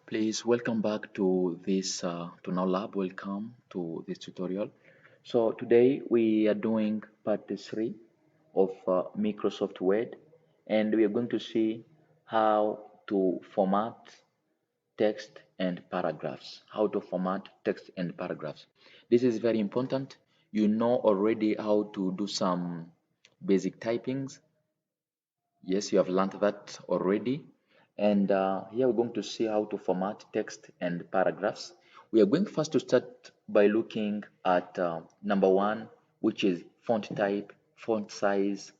Please welcome back to this to Now Lab. Welcome to this tutorial. So today we are doing part 3 of Microsoft Word, and we are going to see how to format text and paragraphs. How to format text and paragraphs. This is very important. You know already how to do some basic typings. Yes, you have learned that already. And here we're going to see how to format text and paragraphs. We are going first to start by looking at number one, which is font type, font size,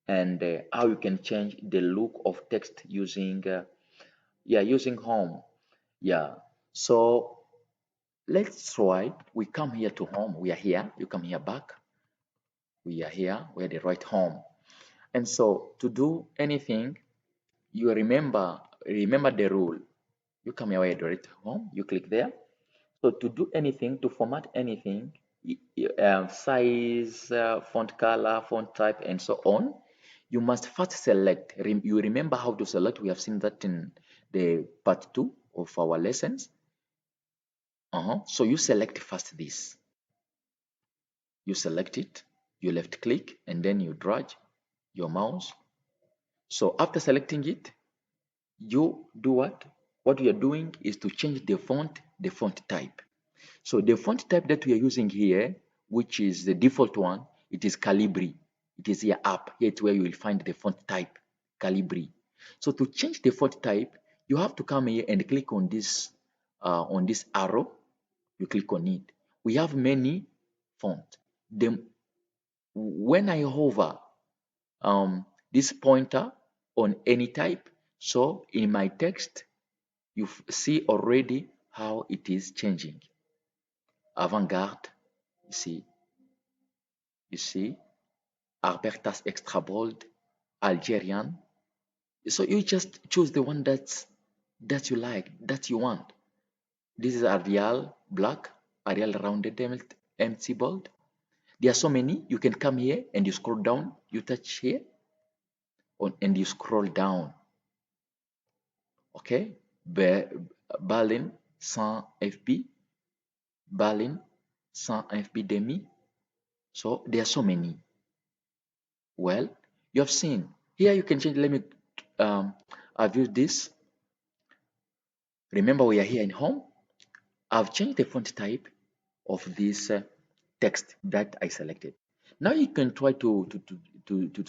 and how you can change the look of text using using Home. Yeah. So let's try. We come here to Home. We are here. You come here back. We are here. We're the right Home. And so to do anything, you remember the rule. You come here where direct home, you click there. So to do anything, to format anything, size, font color, font type, and so on, you must first select. You remember how to select. We have seen that in the part 2 of our lessons. So you select first this. You select it, you left click, and then you drag your mouse. So after selecting it, you do what? What we are doing is to change the font type. So the font type that we are using here, which is the default one, it is Calibri. It is here up. Here it's where you will find the font type, Calibri. So to change the font type, you have to come here and click on this arrow. You click on it. We have many fonts. When I hover this pointer on any type, so in my text, you see already how it is changing. Avant-garde, you see, Albertas extra bold, Algerian. So you just choose the one that you like, that you want. This is Arial black, Arial rounded empty bold. There are so many. You can come here and you scroll down. You touch here and you scroll down. Okay, Berlin 100 FP, Berlin 100 FP demi. So there are so many. Well, you have seen here. You can change. Let me I've used this. Remember, we are here in Home. I've changed the font type of this text that I selected. Now you can try to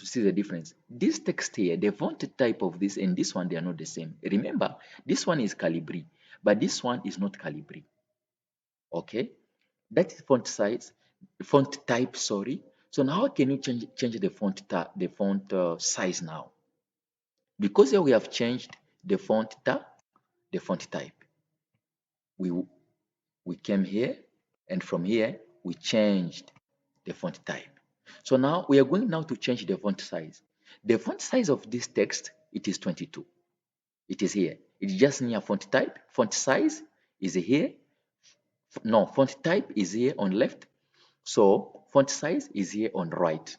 see the difference. This text here, the font type of this and this one, they are not the same. Remember, this one is Calibri, but this one is not Calibri. Okay, that is font size, font type. Sorry. So now how can you change the font size now? Because here we have changed the font type. We came here, and from here we changed the font type. So now we are going now to change the font size. The font size of this text, it is 22. It is here. It's just near font type. Font size is here. No, font type is here on left. So font size is here on right.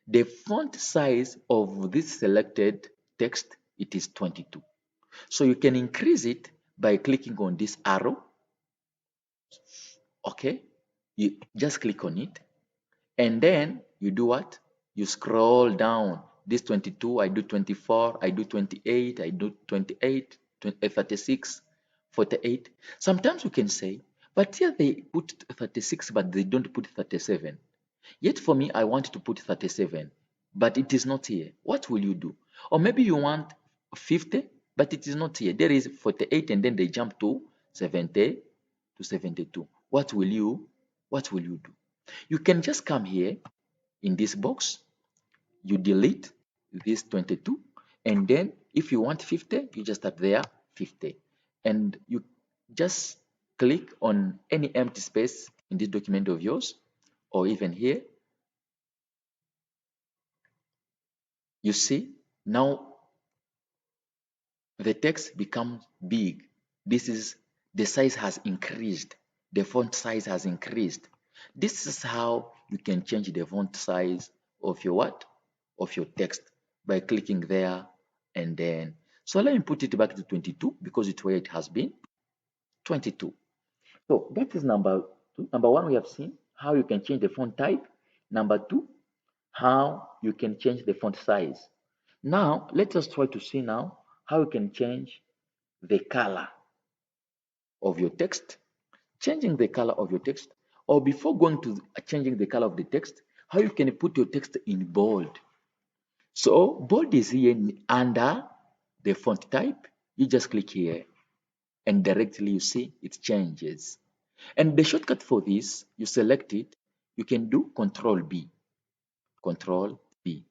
The font size of this selected text, it is 22. So you can increase it by clicking on this arrow. Okay, you just click on it, and then you do what? You scroll down. This 22, I do 24, I do 28, I do 28, 36, 48. Sometimes you can say, but here they put 36, but they don't put 37. Yet for me, I want to put 37, but it is not here. What will you do? Or maybe you want 50, but it is not here. There is 48, and then they jump to 70 to 72. What will you do? You can just come here in this box, you delete this 22, and then if you want 50, you just type there 50, and you just click on any empty space in this document of yours, or even here. You see, now the text becomes big. This is the size has increased. The font size has increased. This is how you can change the font size of your what? Of your text by clicking there and then. So let me put it back to 22 because it's where it has been, 22. So that is number two. Number one, we have seen how you can change the font type. Number two, how you can change the font size. Now, let us try to see now how you can change the color of your text. Changing the color of your text, or before going to changing the color of the text, how you can put your text in bold. So bold is here under the font type. You just click here and directly you see it changes. And the shortcut for this, you select it, you can do Control B. Control B.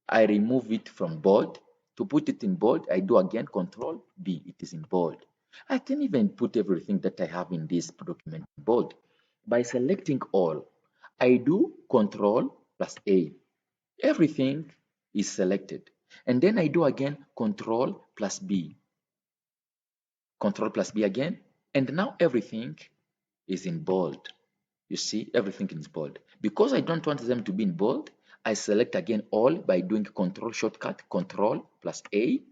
I remove it from bold. To put it in bold, I do again Control B. It is in bold. I can even put everything that I have in this document in bold. By selecting all, I do Control plus A. Everything is selected. And then I do again Control plus B. Control plus B again. And now everything is in bold. You see, everything is bold. Because I don't want them to be in bold, I select again all by doing Control shortcut, Control plus A.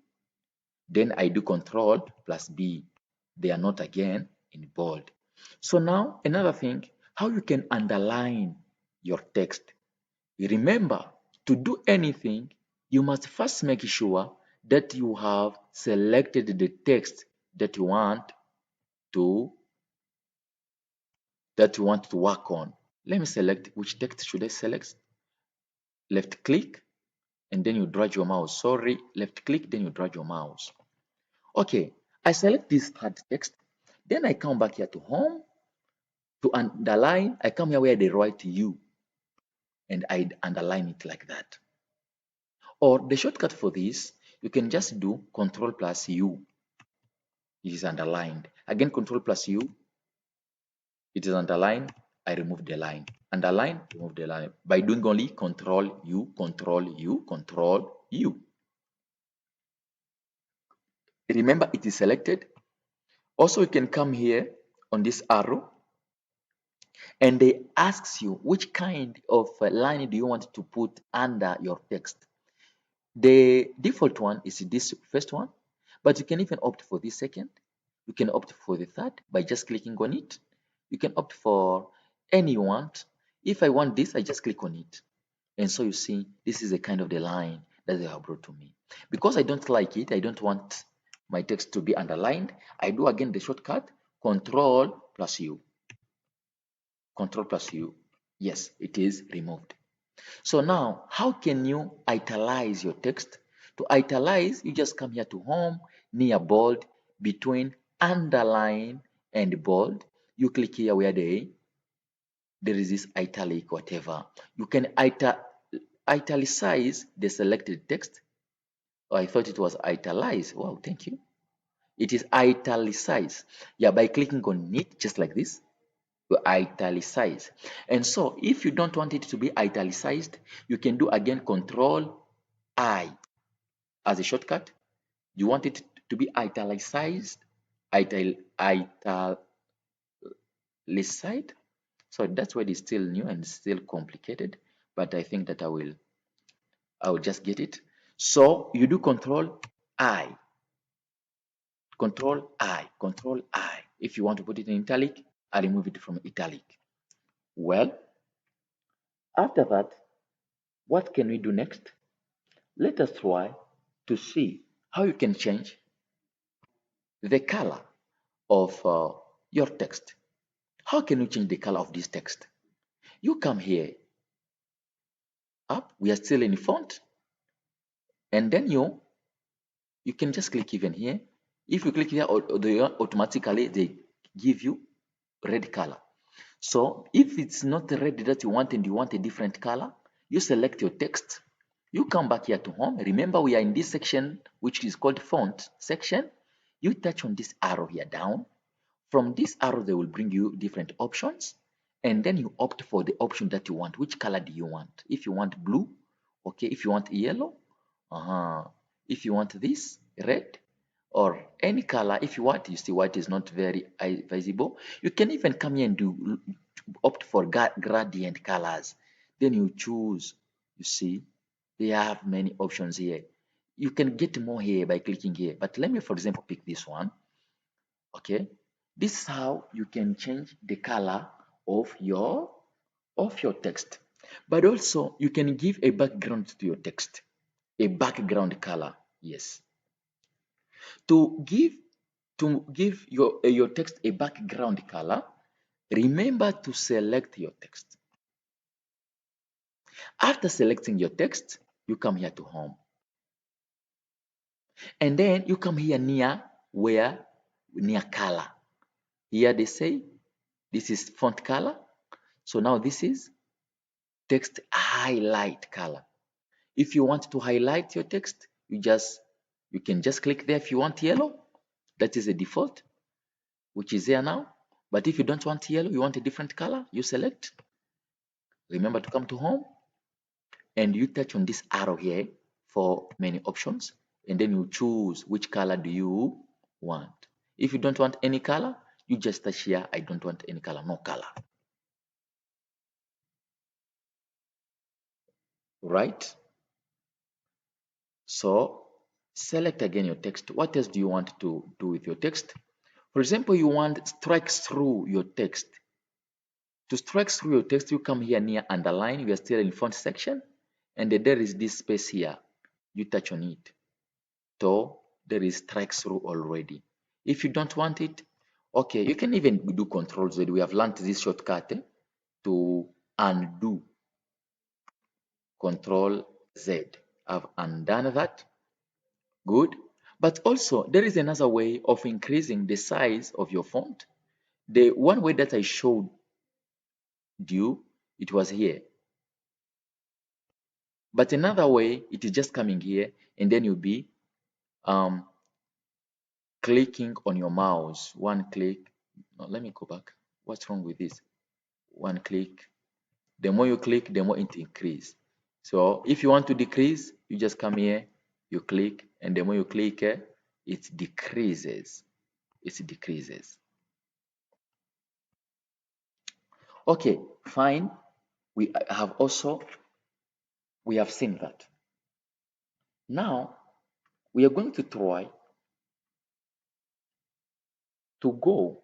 Then I do Control plus B. They are not again in bold. So now another thing, how you can underline your text. Remember, to do anything, you must first make sure that you have selected the text that you want to work on. Let me select which text should I select. Left click and then you drag your mouse. Sorry, left click, then you drag your mouse. Okay, I select this third text. Then I come back here to home. To underline, I come here where they write U and I underline it like that. Or the shortcut for this, you can just do Control plus U. It is underlined. Again, Control plus U. It is underlined. I remove the line. Underline, remove the line. By doing only Control U, Control U, Control U. Remember, it is selected. Also, you can come here on this arrow and they asks you which kind of line do you want to put under your text. The default one is this first one, but you can even opt for this second. You can opt for the third by just clicking on it. You can opt for any you want. If I want this, I just click on it. And so you see, this is the kind of the line that they have brought to me. Because I don't like it, I don't want my text to be underlined, I do again the shortcut, Control plus U. Control plus U. Yes, it is removed. So now, how can you italize your text? To italize, you just come here to home, near bold, between underline and bold. You click here where there is this italic, whatever. You can italicize the selected text. Oh, I thought it was italize. Wow, thank you. It is italicize. Yeah, by clicking on it, just like this, you italicize. And so, if you don't want it to be italicized, you can do again Control I as a shortcut. You want it to be italicized, italicized. So that's why it's still new and still complicated, but I think that I will just get it. So you do Control I, Control I, Control I. If you want to put it in italic, I remove it from italic. Well, after that, what can we do next? Let us try to see how you can change the color of your text. How can you change the color of this text? You come here up, we are still in font, and then you can just click even here. If you click here, they automatically they give you red color. So if it's not red that you want and you want a different color, you select your text. You come back here to home. Remember, we are in this section, which is called font section. You touch on this arrow here down. From this arrow, they will bring you different options. And then you opt for the option that you want. Which color do you want? If you want blue, okay. If you want yellow, if you want this, red, or any color. If you want, you see white is not very visible. You can even come here and do opt for gradient colors. Then you choose, you see, they have many options here. you can get more here by clicking here, but let me, for example, pick this one. Okay, this is how you can change the color of your text. But also you can give a background to your text, a background color. Yes, to give your text a background color, remember to select your text. After selecting your text, you come here to home, and then you come here near color. Here they say this is font color. So now this is text highlight color. If you want to highlight your text, you can just click there. If you want yellow, that is a default, which is there now. But if you don't want yellow, you want a different color, you select. Remember to come to home, and you touch on this arrow here for many options, and then you choose which color do you want. If you don't want any color, you just touch here, I don't want any color, no color. Right? So select again your text. What else do you want to do with your text? For example, you want strikes through your text. To strike through your text, you come here near underline. We are still in font section, and then there is this space here. You touch on it. So there is strike through already. If you don't want it, okay, you can even do Control Z. We have learned this shortcut to undo. Control Z. I've undone that. Good. But also, there is another way of increasing the size of your font. The one way that I showed you, it was here. But another way, it is just coming here, and then you'll be clicking on your mouse. One click. No, let me go back. What's wrong with this? One click. The more you click, the more it increases. So if you want to decrease, you just come here, you click, and the more you click, it decreases. It decreases. Okay, fine. We have seen that. Now we are going to try to go.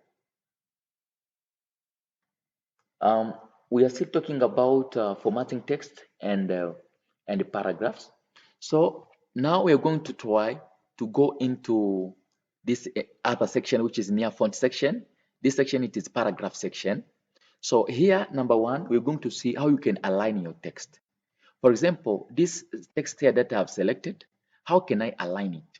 We are still talking about formatting text and paragraphs. So now we are going to try to go into this other section, which is near font section. This section, it is paragraph section. So here, number one, we're going to see how you can align your text. For example, this text here that I have selected, how can I align it?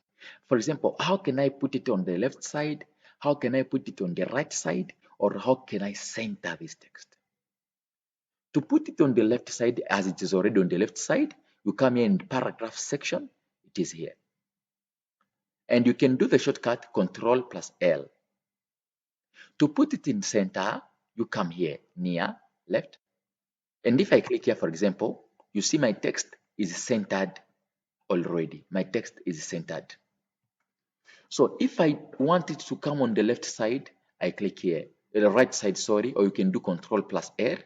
For example, how can I put it on the left side? How can I put it on the right side? Or how can I center this text? To put it on the left side, as it is already on the left side, you come here in the paragraph section, it is here. And you can do the shortcut Control plus L. To put it in center, you come here near left. And if I click here, for example, you see my text is centered already. My text is centered. So if I want it to come on the left side, I click here, the right side, sorry, or you can do Control plus R.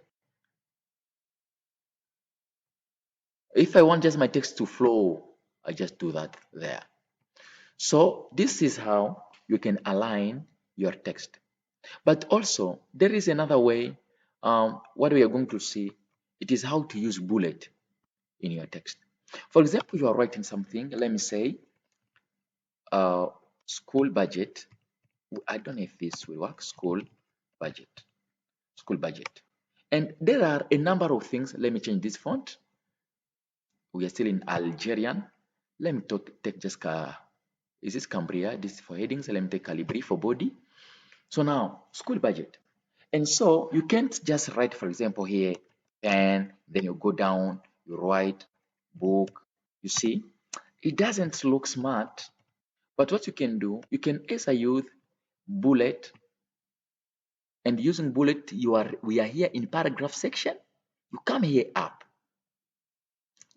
If I want just my text to flow, I just do that there. So this is how you can align your text. But also, there is another way. What we are going to see, it is how to use bullet in your text. For example, you are writing something, let me say, school budget. I don't know if this will work, school budget. And there are a number of things. Let me change this font. We are still in Algerian. Let me take just, is this Cambria? This is for headings. Let me take Calibri for body. So now, school budget. And so you can't just write, for example, here, and then you go down, you write book. You see, it doesn't look smart. But what you can do, you can either use bullet, and using bullet, we are here in paragraph section. You come here up.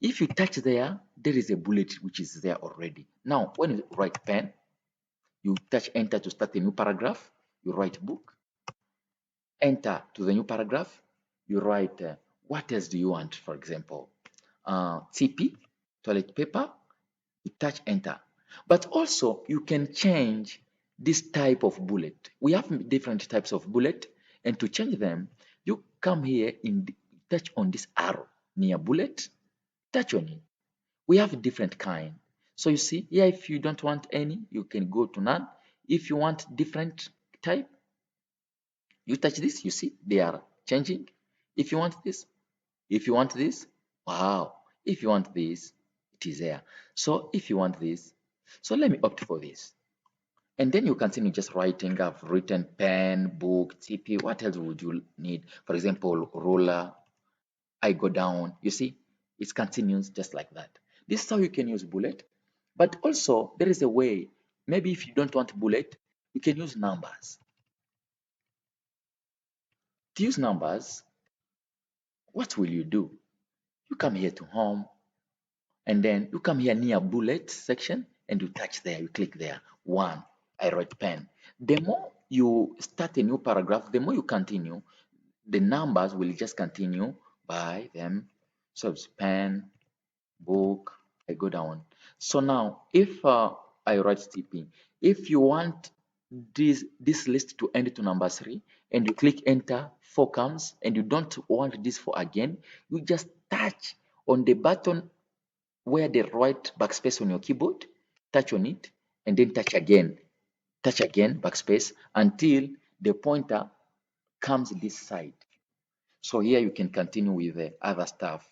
If you touch there, there is a bullet which is there already. Now, when you write pen, you touch enter to start a new paragraph. You write book. Enter to the new paragraph. You write what else do you want? For example, TP, toilet paper. You touch enter. But also you can change this type of bullet. We have different types of bullet, and to change them, you come here touch on this arrow near bullet, touch on it. We have different kind. So you see here, if you don't want any, you can go to none. If you want different type, you touch this, you see they are changing. If you want this, if you want this, wow. If you want this, it is there. So if you want this, so let me opt for this. And then you continue just writing. I've written pen, book, TP. What else would you need? For example, ruler. I go down. You see, it continues just like that. This is how you can use bullet. But also, there is a way. Maybe if you don't want bullet, you can use numbers. To use numbers, what will you do? You come here to home, and then you come here near bullet section, and you touch there, you click there. One, I write pen. The more you start a new paragraph, the more you continue, the numbers will just continue by them. So it's pen, book, I go down. So now if I write TP, if you want this list to end to number 3 and you click enter, 4 comes, and you don't want this 4 again, you just touch on the button where the right backspace on your keyboard, touch on it, and then touch again, backspace, until the pointer comes this side. So here you can continue with the other stuff.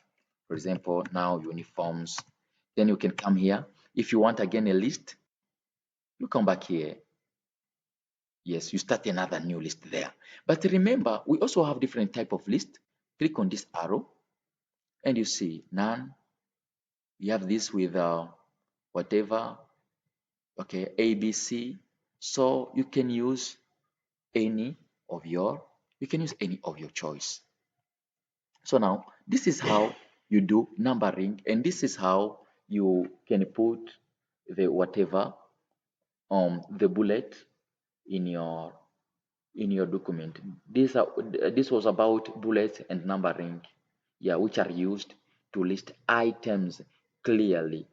For example, now uniforms. Then you can come here. If you want again a list, you come back here. Yes, you start another new list there. But remember, we also have different type of list. Click on this arrow and you see none. You have this with whatever, okay, ABC. So you can use any of your, choice. So now this is how you do numbering, and this is how you can put the whatever the bullet in your document. This was about bullets and numbering, yeah, which are used to list items clearly.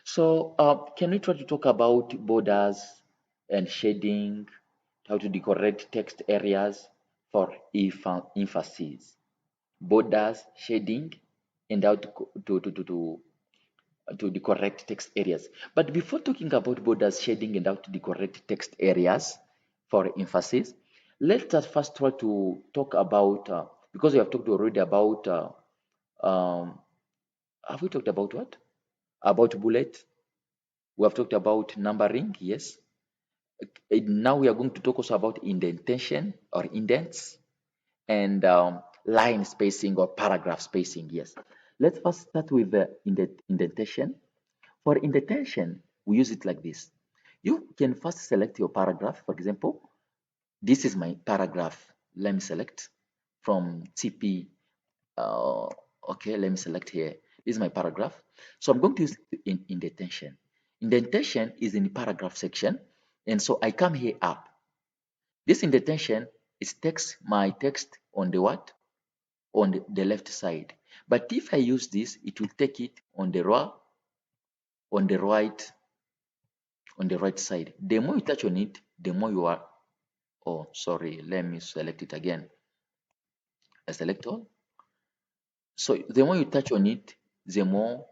So can we try to talk about borders and shading, how to decorate text areas for emphasis? Borders, shading, and how to decorate text areas. But before talking about borders, shading, and how to decorate text areas for emphasis, let us first try to talk about, because we have talked already about, have we talked about what? About bullet. We have talked about numbering, yes. Now we are going to talk also about indentation or indents, and line spacing or paragraph spacing, yes. Let's first start with the indentation. For indentation, we use it like this. You can first select your paragraph. For example, this is my paragraph. Let me select from TP. Okay, let me select here. This is my paragraph. So I'm going to use indentation. Indentation is in the paragraph section. And so I come here up. This indentation is my text on the what? On the left side. But if I use this, it will take it on the on the right side. The more you touch on it, the more you are, oh sorry, let me select it again. I select all. So the more you touch on it, the more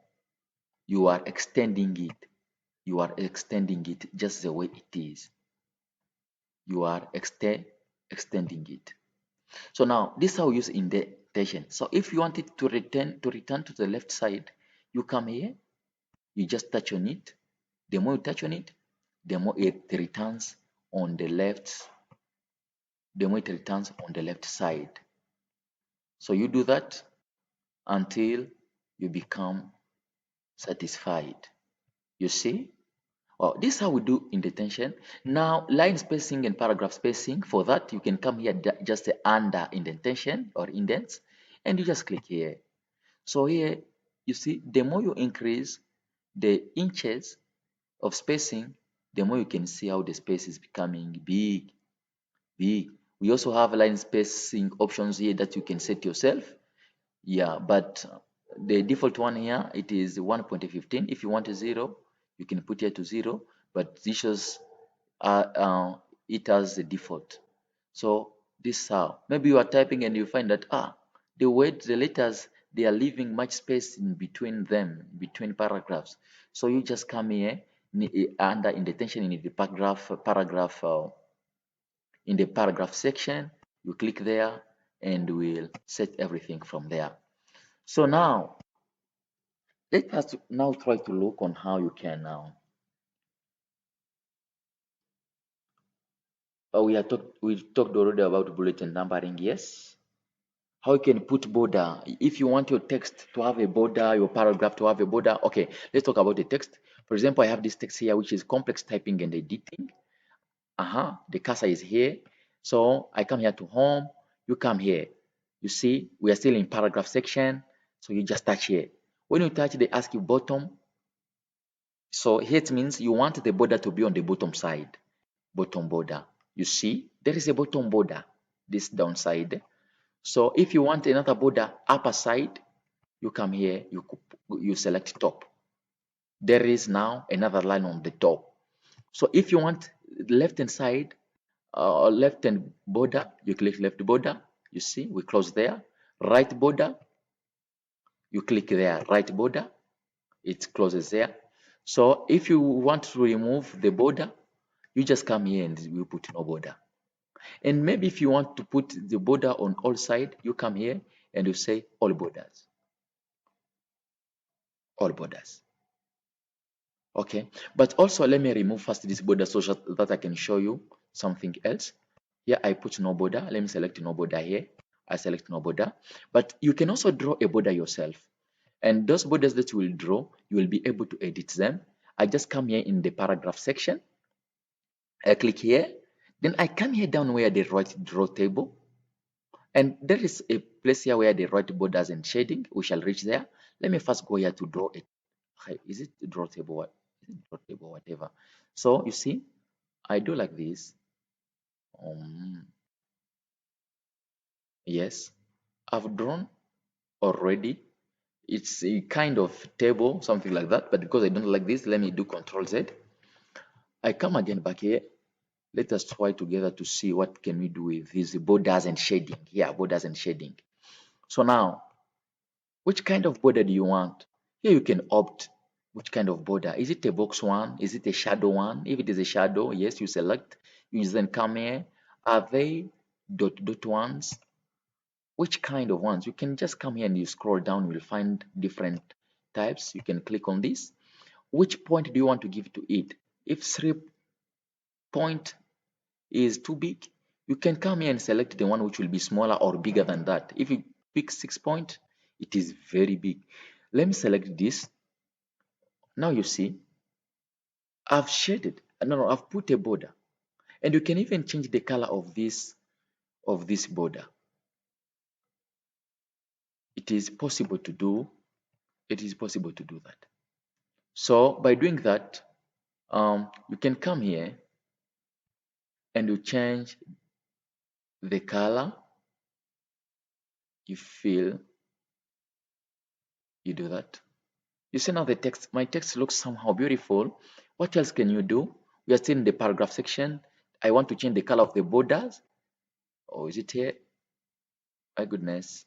you are extending it. You are extending it just the way it is. You are extending it. So now this is how we use indentation. So if you want it to return to the left side, you come here, you just touch on it. The more you touch on it, the more it returns on the left. The more it returns on the left side. So you do that until you become satisfied. You see? Well, this is how we do indentation. Now, line spacing and paragraph spacing, for that, you can come here just under indentation or indents, and you just click here. So here, you see, the more you increase the inches of spacing, the more you can see how the space is becoming big. We also have line spacing options here that you can set yourself. Yeah, but the default one here, it is 1.15. If you want a 0, You can put here to 0, but this shows it as the default. So this maybe you are typing and you find that the letters, they are leaving much space in between them, between paragraphs. So you just come here under indentation in the in the paragraph section. You click there and we'll set everything from there. So now let us now try to look on how you can now. We talked already about bulletin numbering, yes. How you can put border. If you want your text to have a border, your paragraph to have a border. Okay, let's talk about the text. For example, I have this text here, which is complex typing and editing. The cursor is here. So I come here to home, you come here. You see, we are still in paragraph section. So you just touch here. When you touch, they ask you bottom. So here it means you want the border to be on the bottom side, bottom border. You see, there is a bottom border, this downside. So if you want another border upper side, you come here, you select top. There is now another line on the top. So if you want left hand side, left hand border, you click left border. You see, we close there. Right border, you click there, right border, it closes there. So if you want to remove the border, you just come here and you put no border. And maybe if you want to put the border on all sides, you come here and you say all borders. All borders. Okay, but also let me remove first this border so that I can show you something else. Here I put no border. Let me select no border here. I select no border, but you can also draw a border yourself. And those borders that you will draw, you will be able to edit them. I just come here in the paragraph section. I click here. Then I come here down where they write draw table. And there is a place here where they write borders and shading. We shall reach there. Let me first go here to draw it. Is it draw table? What? Is it draw table? Whatever. So you see, I do like this. Yes, I've drawn already. It's a kind of table, something like that. But because I don't like this, let me do Control Z. I come again back here. Let us try together to see what can we do with these borders and shading. Yeah, borders and shading. So now, which kind of border do you want? Here you can opt which kind of border. Is it a box one? Is it a shadow one? If it is a shadow, yes, you select. You then come here. Are they dot ones? Which kind of ones? You can just come here and you scroll down. You'll find different types. You can click on this. Which point do you want to give to it? If 3 point is too big, you can come here and select the one which will be smaller or bigger than that. If you pick 6 point, it is very big. Let me select this. Now you see, I've shaded, no, I've put a border, and you can even change the color of this border. It is possible to do. It is possible to do that. So by doing that, you can come here and you change the color. You feel you do that. You see now the text, my text looks somehow beautiful. What else can you do? We are still in the paragraph section. I want to change the color of the borders. Oh, is it here? My goodness.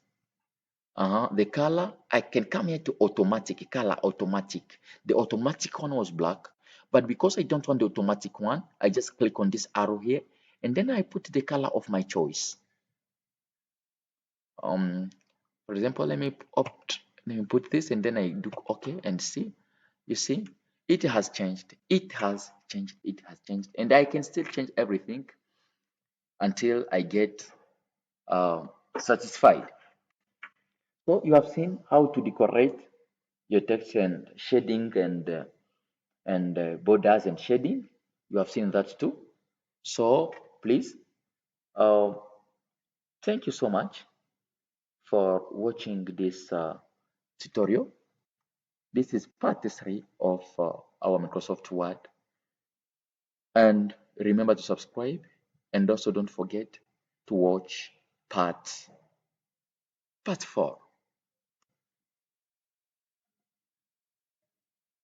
The color, I can come here to automatic, color automatic. The automatic one was black, but because I don't want the automatic one, I just click on this arrow here, and then I put the color of my choice. For example, let me put this, and then I do okay and see. You see, it has changed. It has changed. It has changed, and I can still change everything until I get satisfied. So you have seen how to decorate your text and shading and borders and shading. You have seen that too. So please, uh, thank you so much for watching this tutorial. This is part 3 of our Microsoft Word. And remember to subscribe, and also don't forget to watch part 4.